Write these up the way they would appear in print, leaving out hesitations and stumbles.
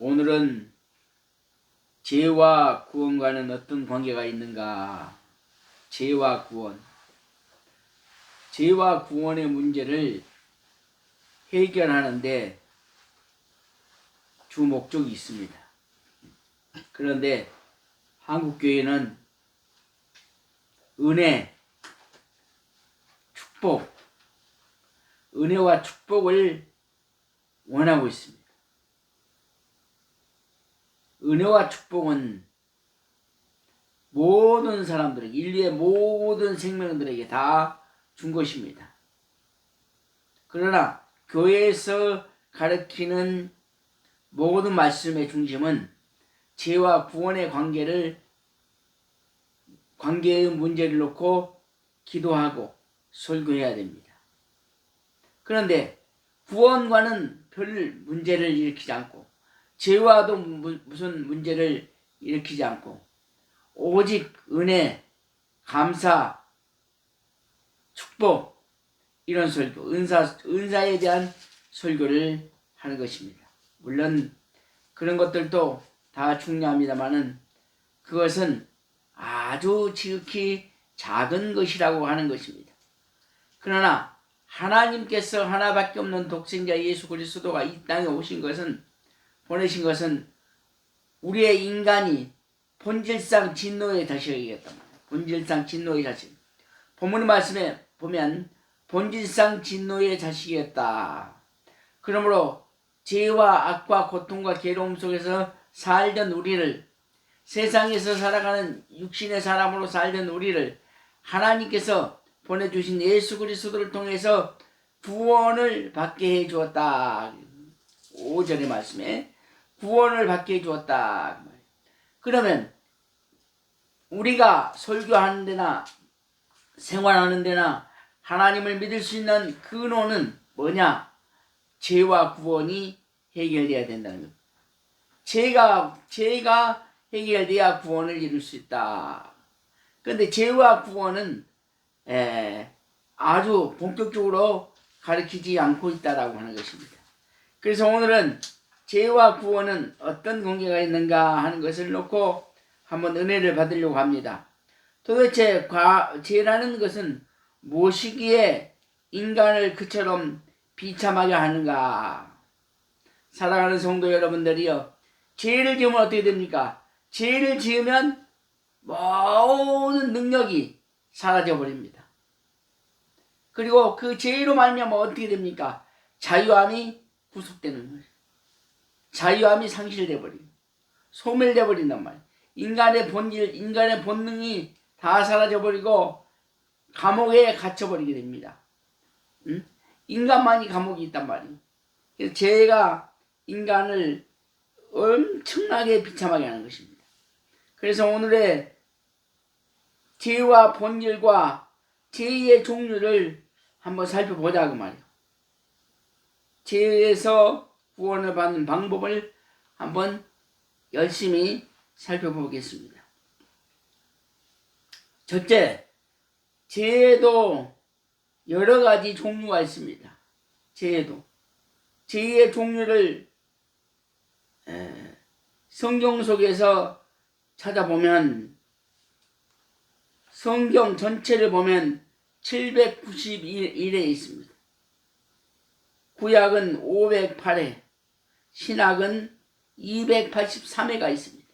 오늘은 죄와 구원과는 어떤 관계가 있는가? 죄와 구원. 죄와 구원의 문제를 해결하는데 주 목적이 있습니다. 그런데 한국교회는 은혜, 축복, 은혜와 축복을 원하고 있습니다. 은혜와 축복은 모든 사람들에게, 인류의 모든 생명들에게 다 준 것입니다. 그러나 교회에서 가르치는 모든 말씀의 중심은 죄와 구원의 관계의 문제를 놓고 기도하고 설교해야 됩니다. 그런데 구원과는 별 문제를 일으키지 않고 죄와도 무슨 문제를 일으키지 않고 오직 은혜, 감사, 축복 이런 설교, 은사에 대한 설교를 하는 것입니다. 물론 그런 것들도 다 중요합니다만은 그것은 아주 지극히 작은 것이라고 하는 것입니다. 그러나 하나님께서 하나밖에 없는 독생자 예수 그리스도가 이 땅에 보내신 것은 우리의 인간이 본질상 진노의 자식이겠단 말이에요. 본질상 진노의 자식. 본문 말씀에 보면 본질상 진노의 자식이었다. 그러므로 죄와 악과 고통과 괴로움 속에서 살던 우리를, 세상에서 살아가는 육신의 사람으로 살던 우리를 하나님께서 보내주신 예수 그리스도를 통해서 구원을 받게 해주었다. 5절의 말씀에 구원을 받게 해주었다. 그러면 우리가 설교하는 데나 생활하는 데나 하나님을 믿을 수 있는 근원은 뭐냐? 죄와 구원이 해결돼야 된다는 것. 죄가 해결돼야 구원을 이룰 수 있다. 그런데 죄와 구원은 아주 본격적으로 가르치지 않고 있다라고 하는 것입니다. 그래서 오늘은 죄와 구원은 어떤 관계가 있는가 하는 것을 놓고 한번 은혜를 받으려고 합니다. 도대체 죄라는 것은 무엇이기에 인간을 그처럼 비참하게 하는가? 사랑하는 성도 여러분들이요, 죄를 지으면 어떻게 됩니까? 죄를 지으면 모든 능력이 사라져버립니다. 그리고 그 죄로 말미암아 어떻게 됩니까? 자유함이 구속되는 거예요. 자유함이 상실돼 버리고 소멸돼 버린단 말이에요. 인간의 본질, 인간의 본능이 다 사라져 버리고 감옥에 갇혀 버리게 됩니다. 인간만이 감옥이 있단 말이에요. 그래서 죄가 인간을 엄청나게 비참하게 하는 것입니다. 그래서 오늘의 죄와 본질과 죄의 종류를 한번 살펴보자 그 말이에요. 죄에서 구원을 받는 방법을 한번 열심히 살펴보겠습니다. 첫째, 죄에도 여러 가지 종류가 있습니다. 죄의 종류를 성경 속에서 찾아보면, 성경 전체를 보면 791회 있습니다. 구약은 508회, 신약은 283회가 있습니다.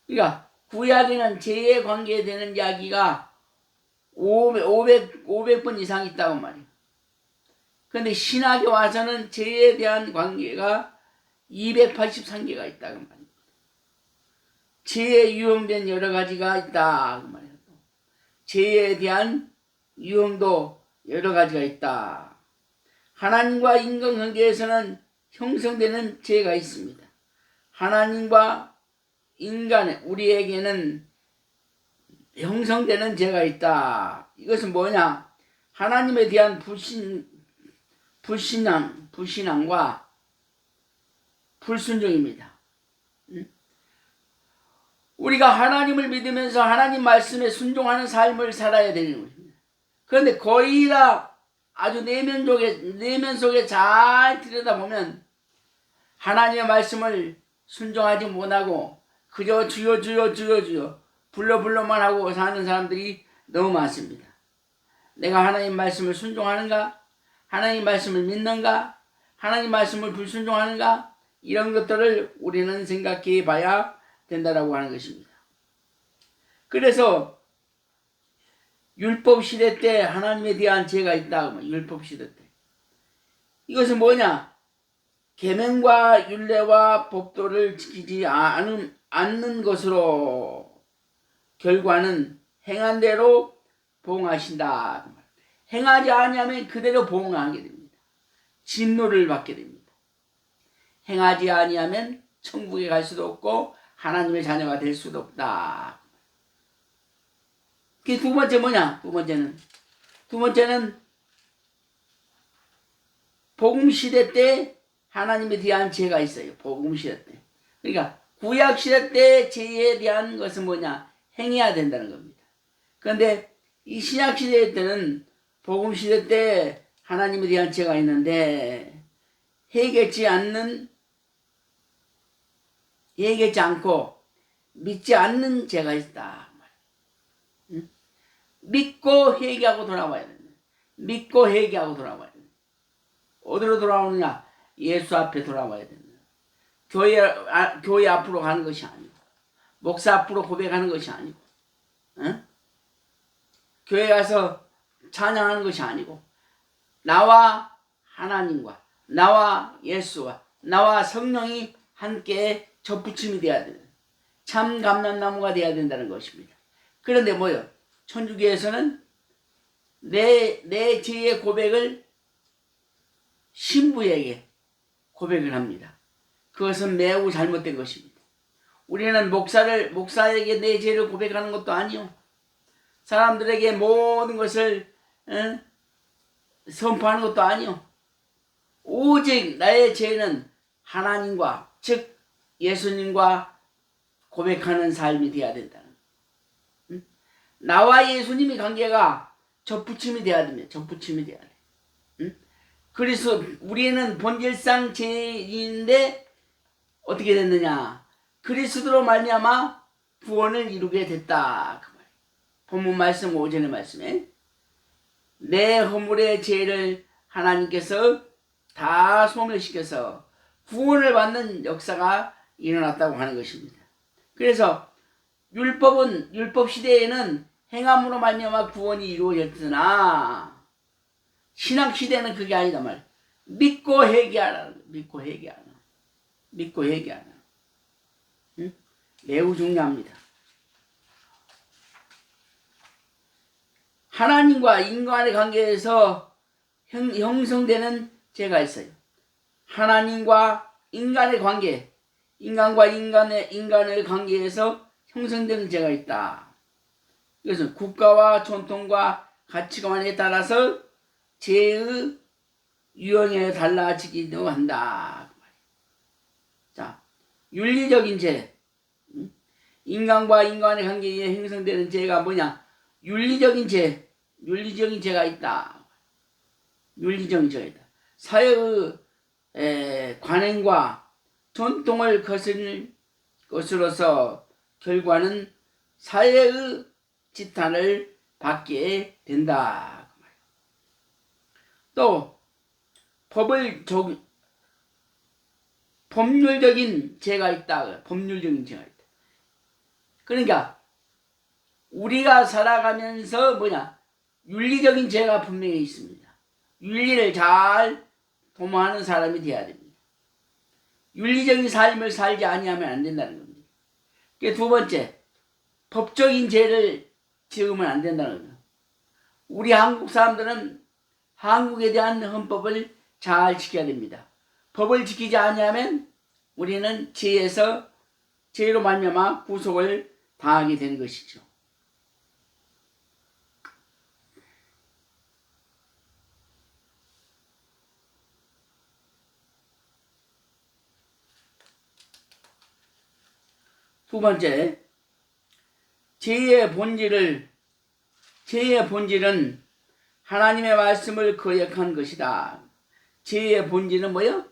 그러니까 구약에는 죄에 관계되는 이야기가 500번 이상 있다고 말이에요. 그런데 신약에 와서는 죄에 대한 관계가 283개가 있다고 말이에요. 죄에 유형된 여러 가지가 있다고 말이에요. 죄에 대한 유형도 여러 가지가 있다. 하나님과 인간관계에서는 형성되는 죄가 있습니다. 하나님과 우리에게는 형성되는 죄가 있다. 이것은 뭐냐? 하나님에 대한 불신앙과 불순종입니다. 우리가 하나님을 믿으면서 하나님 말씀에 순종하는 삶을 살아야 되는 것입니다. 그런데 거의 다 아주 내면 속에 잘 들여다보면 하나님의 말씀을 순종하지 못하고 그저 주여 주여 주여 주여 불러만 하고 사는 사람들이 너무 많습니다. 내가 하나님 말씀을 순종하는가? 하나님 말씀을 믿는가? 하나님 말씀을 불순종하는가? 이런 것들을 우리는 생각해 봐야 된다라고 하는 것입니다. 그래서 율법 시대 때 하나님에 대한 죄가 있다. 율법 시대 때. 이것은 뭐냐? 계명과 율례와 법도를 지키지 않는 것으로 결과는 행한 대로 보응하신다. 행하지 아니하면 그대로 보응하게 됩니다. 진노를 받게 됩니다. 행하지 아니하면 천국에 갈 수도 없고 하나님의 자녀가 될 수도 없다. 그 두 번째 뭐냐? 두 번째는 복음 시대 때 하나님에 대한 죄가 있어요. 복음 시대 때. 그러니까 구약 시대 때 죄에 대한 것은 뭐냐? 행해야 된다는 겁니다. 그런데 이 신약 시대 때는 복음 시대 때 하나님에 대한 죄가 있는데 해결치 않고 믿지 않는 죄가 있다. 믿고 회개하고 돌아와야 된다. 믿고 회개하고 돌아와야 된다. 어디로 돌아오느냐? 예수 앞에 돌아와야 된다. 교회 앞으로 가는 것이 아니고 목사 앞으로 고백하는 것이 아니고 교회 가서 찬양하는 것이 아니고 나와 하나님과 나와 예수와 나와 성령이 함께 접붙임이 되어야 된다. 참 감람나무가 되어야 된다는 것입니다. 그런데 뭐요? 천주교에서는 내 죄의 고백을 신부에게 고백을 합니다. 그것은 매우 잘못된 것입니다. 우리는 목사에게 내 죄를 고백하는 것도 아니요. 사람들에게 모든 것을 선포하는 것도 아니요. 오직 나의 죄는 하나님과 즉 예수님과 고백하는 삶이 되어야 된다. 나와 예수님의 관계가 접붙임이 되어야 됩니다. 접붙임이 되어야 돼. 그래서 우리는 본질상 죄인인데 어떻게 됐느냐? 그리스도로 말미암아 구원을 이루게 됐다. 그 말. 본문 말씀 5절의 말씀에 내 허물의 죄를 하나님께서 다 소멸시켜서 구원을 받는 역사가 일어났다고 하는 것입니다. 그래서 율법 시대에는 행함으로 말미암아 구원이 이루어졌으나 신학 시대는 그게 아니다 말. 믿고 회개하라. 믿고 회개하라. 매우 중요합니다. 하나님과 인간의 관계에서 형성되는 죄가 있어요. 하나님과 인간의 관계, 인간과 인간의 관계에서 형성되는 죄가 있다. 이것은 국가와 전통과 가치관에 따라서 죄의 유형에 달라지기도 한다. 자, 윤리적인 죄. 인간과 인간의 관계에 형성되는 죄가 뭐냐? 윤리적인 죄가 있다. 윤리적인 죄가 있다. 사회의 관행과 전통을 거스를 것으로서 결과는 사회의 지탄을 받게 된다. 또 법률적인 죄가 있다. 법률적인 죄가 있다. 그러니까 우리가 살아가면서 윤리적인 죄가 분명히 있습니다. 윤리를 잘 도모하는 사람이 되어야 됩니다. 윤리적인 삶을 살지 아니하면 안 된다는 겁니다. 두 번째, 법적인 죄를 지으면 안 된다는 겁니다. 우리 한국 사람들은 한국에 대한 헌법을 잘 지켜야 됩니다. 법을 지키지 아니하면 우리는 죄로 말미암아 구속을 당하게 되는 것이죠. 두 번째, 죄의 본질은 하나님의 말씀을 거역한 것이다. 죄의 본질은 뭐요?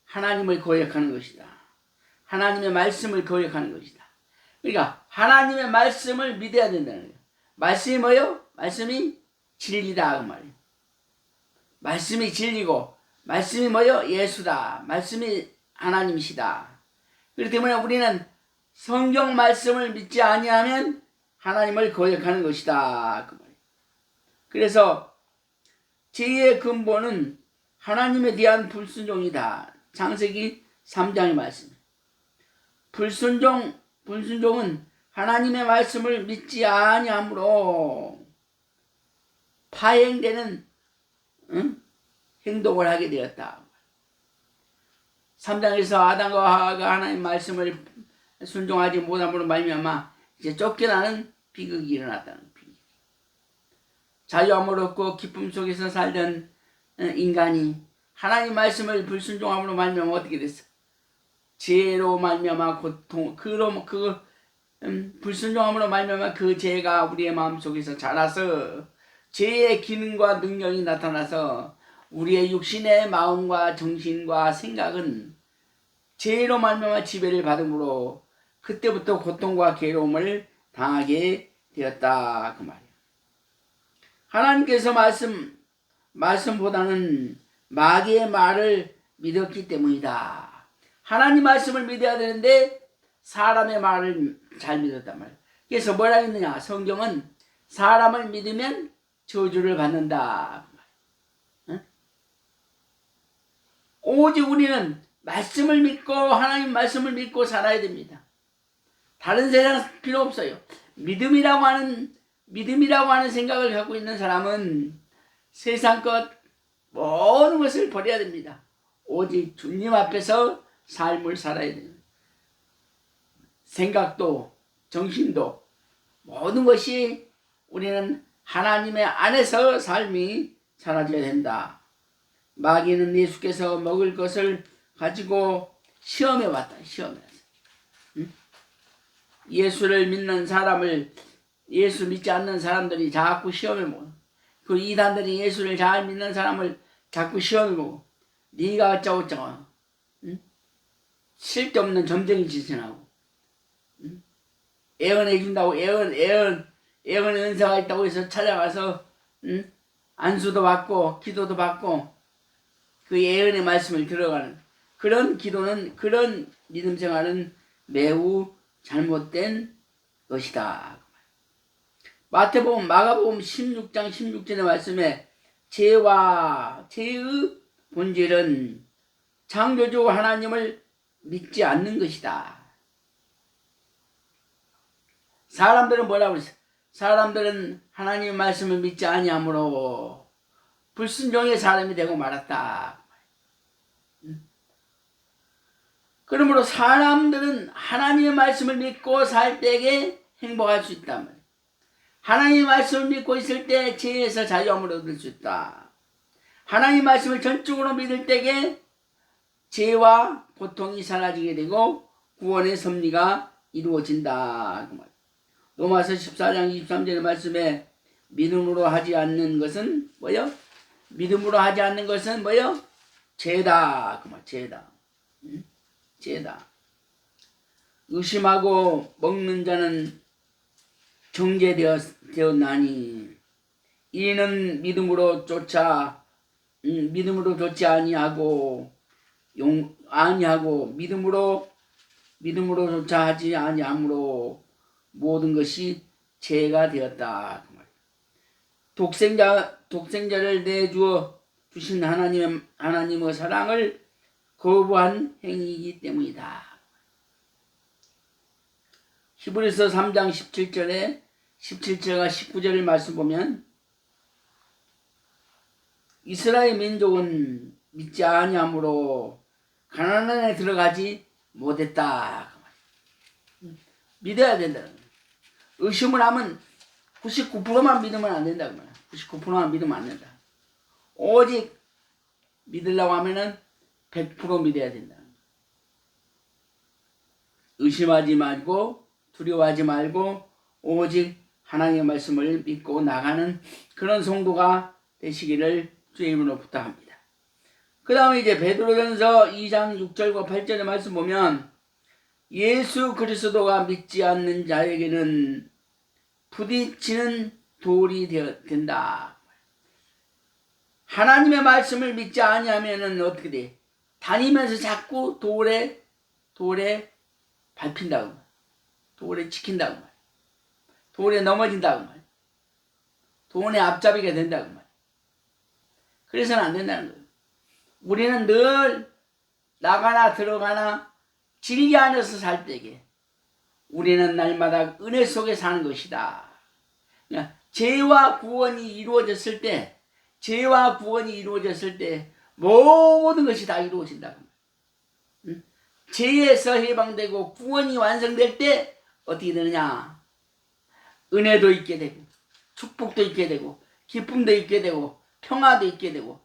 하나님을 거역하는 것이다. 하나님의 말씀을 거역하는 것이다. 그러니까 하나님의 말씀을 믿어야 된다는 거예요. 말씀이 뭐예요? 말씀이 진리다 그 말이에요. 말씀이 진리고 말씀이 뭐예요? 예수다. 말씀이 하나님이시다. 그렇기 때문에 우리는 성경 말씀을 믿지 아니하면 하나님을 거역하는 것이다 그 말이에요. 그래서 죄의 근본은 하나님에 대한 불순종이다. 창세기 3장의 말씀. 불순종은 하나님의 말씀을 믿지 아니하므로 파행되는 행동을 하게 되었다. 3장에서 아담과 하와가 하나님의 말씀을 순종하지 못함으로 말미암아 이제 쫓겨나는 비극이 일어났다는 비극. 자유함을 얻고 기쁨 속에서 살던 인간이 하나님 말씀을 불순종함으로 말미암아 어떻게 됐어? 죄로 말미암아 고통, 불순종함으로 말미암아 그 죄가 우리의 마음속에서 자라서 죄의 기능과 능력이 나타나서 우리의 육신의 마음과 정신과 생각은 죄로 말미암아 지배를 받음으로 그때부터 고통과 괴로움을 당하게 되었다 그 말이에요. 하나님께서 말씀보다는 마귀의 말을 믿었기 때문이다. 하나님 말씀을 믿어야 되는데 사람의 말을 잘 믿었단 말이에요. 그래서 뭐라 했느냐? 성경은 사람을 믿으면 저주를 받는다. 오직 우리는 말씀을 믿고 하나님 말씀을 믿고 살아야 됩니다. 다른 세상 필요 없어요. 믿음이라고 하는 생각을 갖고 있는 사람은 세상 것 모든 것을 버려야 됩니다. 오직 주님 앞에서 삶을 살아야 됩니다. 생각도 정신도 모든 것이 우리는 하나님의 안에서 삶이 살아져야 된다. 마귀는 예수께서 먹을 것을 가지고 시험해 왔다. 예수를 믿는 사람을 예수 믿지 않는 사람들이 자꾸 시험해 보고 그 이단들이 예수를 잘 믿는 사람을 자꾸 시험해 보고 네가 어쩌고 쓸데없는 점쟁이 짓을 하고 애언해 준다고 애언 은사가 있다고 해서 찾아가서 안수도 받고 기도도 받고 그 예언의 말씀을 들어가는 그런 기도는 그런 믿음 생활은 매우 잘못된 것이다. 마태복음, 마가복음 16장 16절의 말씀에 죄와 죄의 본질은 창조주 하나님을 믿지 않는 것이다. 사람들은 뭐라고 그랬어? 사람들은 하나님의 말씀을 믿지 아니하므로 불순종의 사람이 되고 말았다. 그러므로 사람들은 하나님의 말씀을 믿고 살 때에 행복할 수 있단 말이에요. 하나님의 말씀을 믿고 있을 때 죄에서 자유함을 얻을 수 있다. 하나님의 말씀을 전적으로 믿을 때에 죄와 고통이 사라지게 되고 구원의 섭리가 이루어진다. 로마서 14장 23절의 말씀에 믿음으로 하지 않는 것은 뭐요? 믿음으로 하지 않는 것은 뭐요? 죄다. 죄다. 의심하고 먹는 자는 정죄되었나니 이는 믿음으로 좋지 아니하고 믿음으로조차 하지 아니하므로 모든 것이 죄가 되었다. 독생자를 내주어 주신 하나님의 사랑을 거부한 행위이기 때문이다. 히브리서 3장 17절과 19절의 말씀 보면 이스라엘 민족은 믿지 아니하므로 가나안에 들어가지 못했다. 믿어야 된다. 의심을 하면 99%만 믿으면 안 된다. 99%만 믿으면 안 된다. 오직 믿으려고 하면은 100% 믿어야 된다. 의심하지 말고 두려워하지 말고 오직 하나님의 말씀을 믿고 나가는 그런 성도가 되시기를 주의 이름으로 부탁합니다. 그 다음에 이제 베드로전서 2장 6절과 8절의 말씀 보면 예수 그리스도가 믿지 않는 자에게는 부딪히는 돌이 된다. 하나님의 말씀을 믿지 아니하면은 어떻게 돼? 다니면서 자꾸 돌에 밟힌다고 말. 돌에 찍힌다고 말. 돌에 넘어진다고 말. 돌에 앞잡이가 된다고 말. 그래서는 안 된다는 거예요. 우리는 늘 나가나 들어가나 진리 안에서 살 때에 우리는 날마다 은혜 속에 사는 것이다. 그러니까 죄와 구원이 이루어졌을 때 모든 것이 다 이루어진다. 죄에서 해방되고 구원이 완성될 때 어떻게 되느냐? 은혜도 있게 되고 축복도 있게 되고 기쁨도 있게 되고 평화도 있게 되고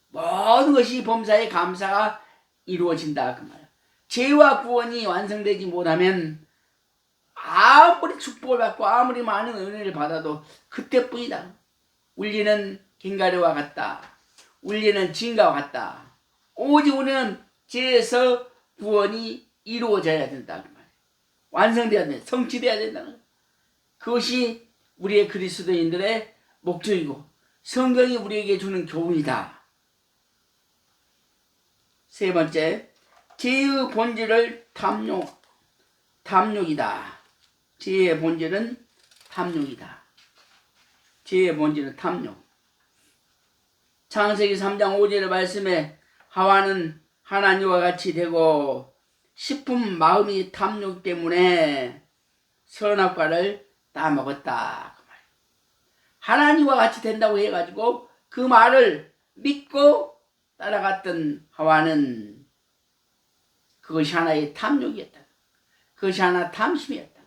모든 것이 범사에 감사가 이루어진다 그 말이야. 죄와 구원이 완성되지 못하면 아무리 축복을 받고 아무리 많은 은혜를 받아도 그때뿐이다. 울리는 갱가리와 같다. 울리는 진가와 같다. 오직 우리는 죄에서 구원이 이루어져야 된다 그 말이야. 완성되어야 된다. 성취되어야 된다. 그것이 우리의 그리스도인들의 목적이고 성경이 우리에게 주는 교훈이다. 세 번째, 죄의 본질을 탐욕이다. 죄의 본질은 탐욕이다. 죄의 본질은 탐욕. 창세기 3장 5절의 말씀에 하와는 하나님과 같이 되고 싶은 마음이 탐욕 때문에 선악과를 따먹었다. 하나님과 같이 된다고 해가지고 그 말을 믿고 따라갔던 하와는 그것이 하나의 탐욕이었다. 그것이 하나 탐심이었다.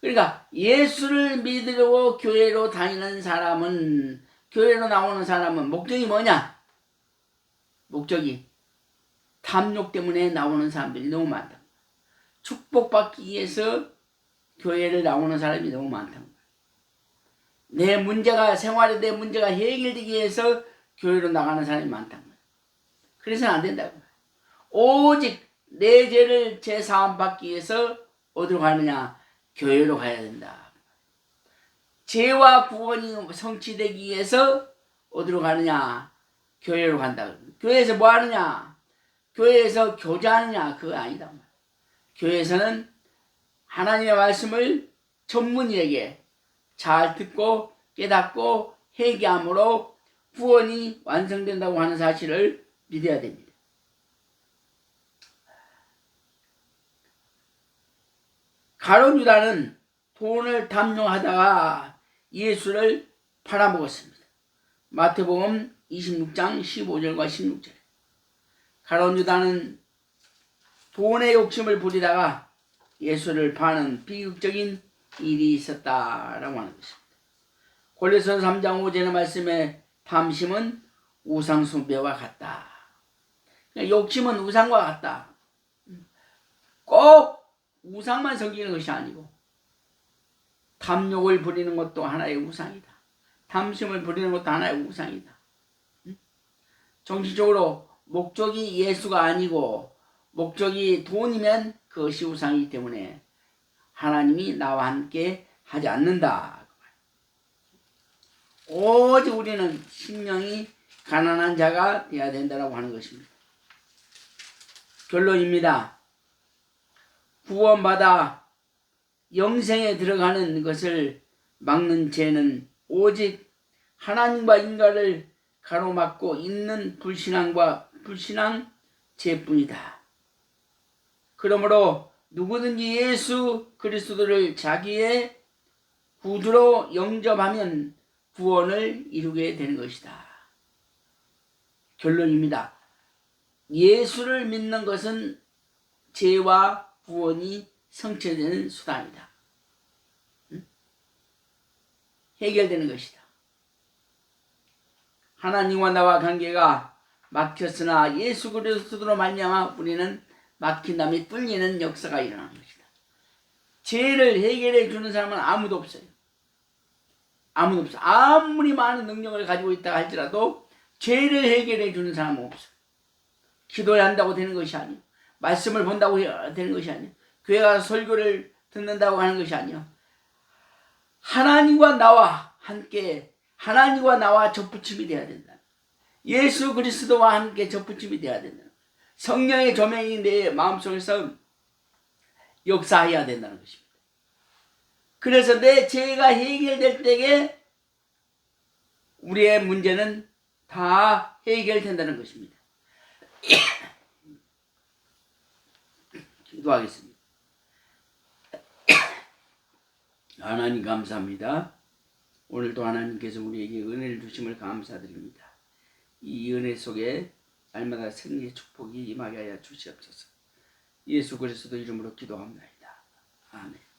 그러니까 예수를 믿으려고 교회로 다니는 사람은, 교회로 나오는 사람은 목적이 뭐냐? 목적이 탐욕 때문에 나오는 사람들이 너무 많다. 축복받기 위해서 교회를 나오는 사람이 너무 많다. 내 문제가, 생활에 내 문제가 해결되기 위해서 교회로 나가는 사람이 많다. 그래서는 안 된다고. 오직 내 죄를 제사함 받기 위해서 어디로 가느냐? 교회로 가야 된다. 죄와 구원이 성취되기 위해서 어디로 가느냐? 교회로 간다. 교회에서 뭐 하느냐? 교회에서 교제하느냐? 그거 아니다. 교회에서는 하나님의 말씀을 전문의에게 잘 듣고 깨닫고 회개함으로 구원이 완성된다고 하는 사실을 믿어야 됩니다. 가룟 유다는 돈을 탐욕하다가 예수를 팔아먹었습니다. 마태복음 26장 15절과 16절. 가룟 유다는 돈의 욕심을 부리다가 예수를 파는 비극적인 일이 있었다라고 하는 것입니다. 골로새서 3장 5절의 말씀에 탐심은 우상 숭배와 같다. 욕심은 우상과 같다. 꼭 우상만 섬기는 것이 아니고 탐욕을 부리는 것도 하나의 우상이다. 탐심을 부리는 것도 하나의 우상이다. 정신적으로 목적이 예수가 아니고 목적이 돈이면 그것이 우상이기 때문에 하나님이 나와 함께 하지 않는다. 오직 우리는 심령이 가난한 자가 되어야 된다고 하는 것입니다. 결론입니다. 구원받아 영생에 들어가는 것을 막는 죄는 오직 하나님과 인간을 가로막고 있는 불신앙 죄뿐이다. 그러므로 누구든지 예수 그리스도를 자기의 구주로 영접하면 구원을 이루게 되는 것이다. 결론입니다. 예수를 믿는 것은 죄와 구원이 성취되는 수단이다. 해결되는 것이다. 하나님과 나와 관계가 막혔으나 예수 그리스도로 말미암아 우리는 막힌 다음에 뚫리는 역사가 일어나는 것이다. 죄를 해결해 주는 사람은 아무도 없어요. 아무도 없어. 아무리 많은 능력을 가지고 있다 할지라도 죄를 해결해 주는 사람은 없어. 기도해야 한다고 되는 것이 아니요. 말씀을 본다고 되는 것이 아니요. 교회 가서 설교를 듣는다고 하는 것이 아니요. 하나님과 나와 함께, 하나님과 나와 접붙임이 돼야 된다. 예수 그리스도와 함께 접붙임이 돼야 된다. 성령의 조명이 내 마음속에서 역사해야 된다는 것입니다. 그래서 내 죄가 해결될 때에 우리의 문제는 다 해결된다는 것입니다. 기도하겠습니다. 하나님 감사합니다. 오늘도 하나님께서 우리에게 은혜를 주심을 감사드립니다. 이 은혜 속에 날마다 생리의 축복이 임하게 하여 주시옵소서. 예수 그리스도 이름으로 기도합니다. 아멘.